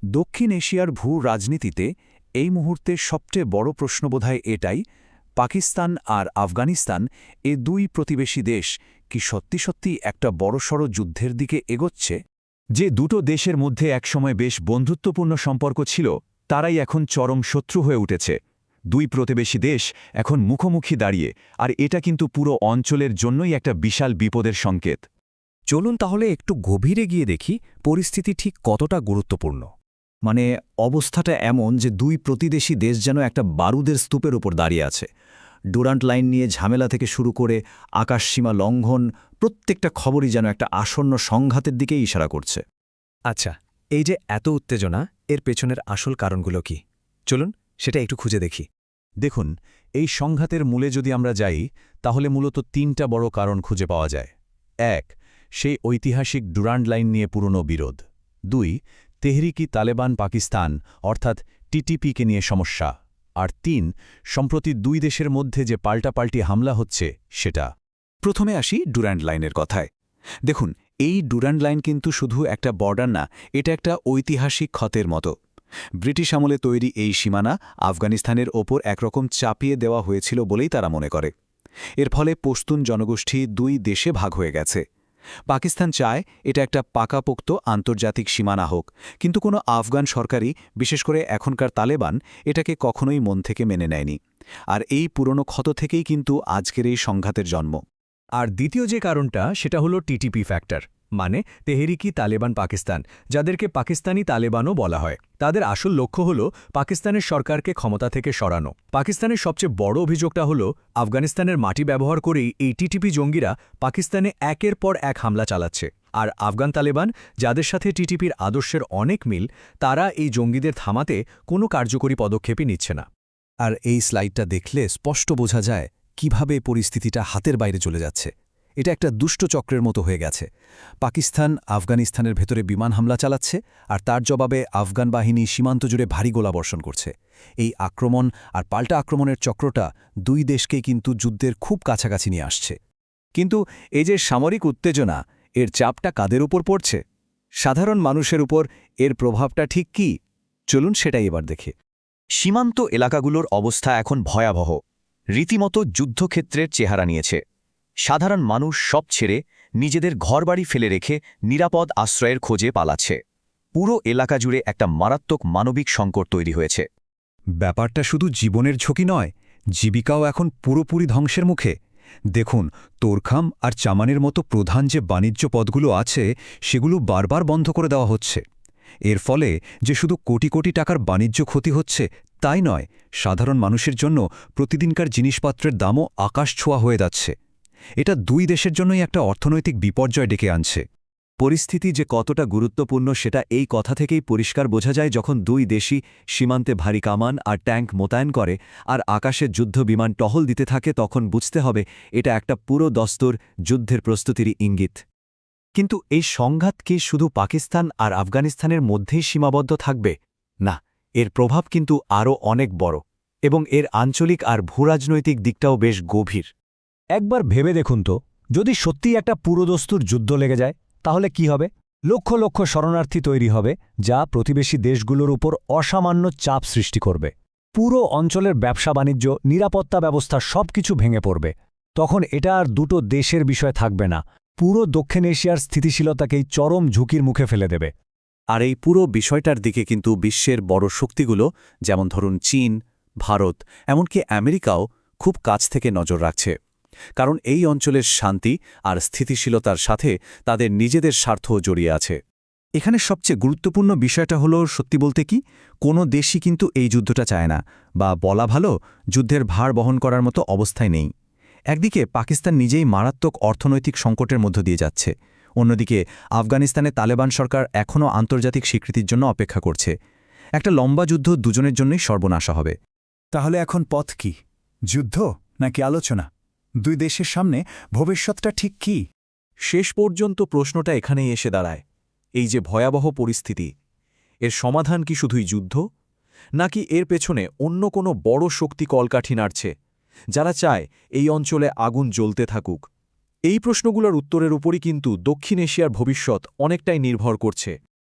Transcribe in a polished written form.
দক্ষিণ এশিয়ার ভূ রাজনীতিতে এই মুহূর্তে সবচেয়ে বড় প্রশ্ন বোধহয় এটাই, পাকিস্তান আর আফগানিস্তান এ দুই প্রতিবেশী দেশ কি সত্যি সত্যি একটা বড়সড় যুদ্ধের দিকে এগোচ্ছে? যে দুটো দেশের মধ্যে একসময় বেশ বন্ধুত্বপূর্ণ সম্পর্ক ছিল, তারাই এখন চরম শত্রু হয়ে উঠেছে। দুই প্রতিবেশী দেশ এখন মুখোমুখি দাঁড়িয়ে, আর এটা কিন্তু পুরো অঞ্চলের জন্যই একটা বিশাল বিপদের সংকেত। চলুন তাহলে একটু গভীরে গিয়ে দেখি পরিস্থিতি ঠিক কতটা গুরুত্বপূর্ণ। মানে অবস্থাটা এমন যে দুই প্রতিবেশী দেশ যেন একটা বারুদের স্তূপের উপর দাঁড়িয়ে আছে। ডুরান্ট লাইন নিয়ে ঝামেলা থেকে শুরু করে আকাশসীমা লঙ্ঘন, প্রত্যেকটা খবরই যেন একটা আসন্ন সংঘাতের দিকেই ইশারা করছে। আচ্ছা, এই যে এত উত্তেজনা, এর পেছনের আসল কারণগুলো কি? চলুন সেটা একটু খুঁজে দেখি। দেখুন, এই সংঘাতের মূলে যদি আমরা যাই, তাহলে মূলত তিনটা বড় কারণ খুঁজে পাওয়া যায়। ১. সেই ঐতিহাসিক ডুরান্ট লাইন নিয়ে পুরনো বিরোধ। ২. তেহরিকি তালেবান পাকিস্তান অর্থাৎ টিটিপিকে নিয়ে সমস্যা। আর ৩. সম্প্রতি দুই দেশের মধ্যে যে পাল্টাপাল্টি হামলা হচ্ছে সেটা। প্রথমে আসি ডুরান্ট লাইনের কথায়। দেখুন, এই ডুরান্ট লাইন কিন্তু শুধু একটা বর্ডার না, এটা একটা ঐতিহাসিক ক্ষতের মতো। ব্রিটিশ আমলে তৈরি এই সীমানা আফগানিস্তানের ওপর একরকম চাপিয়ে দেওয়া হয়েছিল বলেই তারা মনে করে। এর ফলে পশতুন জনগোষ্ঠী দুই দেশে ভাগ হয়ে গেছে। পাকিস্তান চায় এটা একটা পাকাপোক্ত আন্তর্জাতিক সীমানা হোক, কিন্তু কোনো আফগান সরকারই, বিশেষ করে এখনকার তালেবান, এটাকে কখনোই মন থেকে মেনে নেয়নি। আর এই পুরনো ক্ষত থেকেই কিন্তু আজকের এই সংঘাতের জন্ম। আর দ্বিতীয় যে কারণটা, সেটা হলো টিটিপি ফ্যাক্টর, মানে তেহরিকি তালেবান পাকিস্তান, যাদেরকে পাকিস্তানি তালেবানও বলা হয়। তাদের আসল লক্ষ্য হল পাকিস্তানের সরকারকে ক্ষমতা থেকে সরানো। পাকিস্তানের সবচেয়ে বড় অভিযোগটা হলো আফগানিস্তানের মাটি ব্যবহার করেই এই টিটিপি জঙ্গিরা পাকিস্তানে একের পর এক হামলা চালাচ্ছে। আর আফগান তালেবান, যাদের সাথে টিটিপির আদর্শের অনেক মিল, তারা এই জঙ্গিদের থামাতে কোনো কার্যকরী পদক্ষেপই নিচ্ছে না। আর এই স্লাইডটা দেখলে স্পষ্ট বোঝা যায় কিভাবে পরিস্থিতিটা হাতের বাইরে চলে যাচ্ছে। এটা একটা দুষ্ট চক্রের মতো হয়ে গেছে। পাকিস্তান আফগানিস্তানের ভেতরে বিমান হামলা চালাচ্ছে, আর তার জবাবে আফগান বাহিনী সীমান্ত জুড়ে ভারী গোলাবর্ষণ করছে। এই আক্রমণ আর পাল্টা আক্রমণের চক্রটা দুই দেশকে কিন্তু যুদ্ধের খুব কাছাকাছি নিয়ে আসছে। কিন্তু এই যে সামরিক উত্তেজনা, এর চাপটা কাদের উপর পড়ছে? সাধারণ মানুষের উপর এর প্রভাবটা ঠিক কি? চলুন সেটাই এবার দেখে। সীমান্ত এলাকাগুলোর অবস্থা এখন ভয়াবহ, রীতিমতো যুদ্ধক্ষেত্রের চেহারা নিয়েছে। সাধারণ মানুষ সব ছেড়ে নিজেদের ঘরবাড়ি ফেলে রেখে নিরাপদ আশ্রয়ের খোঁজে পালাচ্ছে। পুরো এলাকা জুড়ে একটা মারাত্মক মানবিক সংকট তৈরি হয়েছে। ব্যাপারটা শুধু জীবনের ঝুঁকি নয়, জীবিকাও এখন পুরোপুরি ধ্বংসের মুখে। দেখুন, তোরখাম আর চামানের মতো প্রধান যে বাণিজ্য পথগুলো আছে, সেগুলো বারবার বন্ধ করে দেওয়া হচ্ছে। এর ফলে যে শুধু কোটি কোটি টাকার বাণিজ্য ক্ষতি হচ্ছে তাই নয়, সাধারণ মানুষের জন্য প্রতিদিনকার জিনিসপত্রের দামও আকাশ ছোঁয়া হয়ে যাচ্ছে। এটা দুই দেশের জন্যই একটা অর্থনৈতিক বিপর্যয় ডেকে আনছে। পরিস্থিতি যে কতটা গুরুত্বপূর্ণ সেটা এই কথা থেকেই পরিষ্কার বোঝা যায়, যখন দুই দেশই সীমান্তে ভারী কামান আর ট্যাঙ্ক মোতায়েন করে আর আকাশে যুদ্ধ বিমান টহল দিতে থাকে, তখন বুঝতে হবে এটা একটা পুরো দস্তর যুদ্ধের প্রস্তুতিরই ইঙ্গিত। কিন্তু এই সংঘাত কি শুধু পাকিস্তান আর আফগানিস্তানের মধ্যেই সীমাবদ্ধ থাকবে? না, এর প্রভাব কিন্তু আরও অনেক বড়, এবং এর আঞ্চলিক আর ভূরাজনৈতিক দিকটাও বেশ গভীর। একবার ভেবে দেখুন তো, যদি সত্যিই একটা পুরোদস্তুর যুদ্ধ লেগে যায়, তাহলে কি হবে? লক্ষ লক্ষ শরণার্থী তৈরি হবে, যা প্রতিবেশী দেশগুলোর উপর অসামান্য চাপ সৃষ্টি করবে। পুরো অঞ্চলের ব্যবসা বাণিজ্য, নিরাপত্তা ব্যবস্থা সবকিছু ভেঙে পড়বে। তখন এটা আর দুটো দেশের বিষয় থাকবে না, পুরো দক্ষিণ এশিয়ার স্থিতিশীলতাকেই চরম ঝুঁকির মুখে ফেলে দেবে। আর এই পুরো বিষয়টার দিকে কিন্তু বিশ্বের বড় শক্তিগুলো, যেমন ধরুন চীন, ভারত, এমনকি আমেরিকাও খুব কাছ থেকে নজর রাখছে। কারণ এই অঞ্চলের শান্তি আর স্থিতিশীলতার সাথে তাদের নিজেদের স্বার্থও জড়িয়ে আছে। এখানে সবচেয়ে গুরুত্বপূর্ণ বিষয়টা হলো, সত্যি বলতে কি, কোনো দেশই কিন্তু এই যুদ্ধটা চায় না, বা বলা ভালো, যুদ্ধের ভার বহন করার মতো অবস্থায় নেই। একদিকে পাকিস্তান নিজেই মারাত্মক অর্থনৈতিক সংকটের মধ্য দিয়ে যাচ্ছে, অন্যদিকে আফগানিস্তানে তালেবান সরকার এখনও আন্তর্জাতিক স্বীকৃতির জন্য অপেক্ষা করছে। একটা লম্বা যুদ্ধ দুজনের জন্যই সর্বনাশা হবে। তাহলে এখন পথ কি? যুদ্ধ নাকি আলোচনা? দুই দেশের সামনে ভবিষ্যৎটা ঠিক কি? শেষ পর্যন্ত প্রশ্নটা এখানেই এসে দাঁড়ায়, এই যে ভয়াবহ পরিস্থিতি, এর সমাধান কি শুধুই যুদ্ধ, নাকি এর পেছনে অন্য কোনো বড় শক্তি কলকাঠি নাড়ছে, যারা চায় এই অঞ্চলে আগুন জ্বলতে থাকুক? এই প্রশ্নগুলোর উত্তরের উপরই কিন্তু দক্ষিণ এশিয়ার ভবিষ্যৎ অনেকটাই নির্ভর করছে।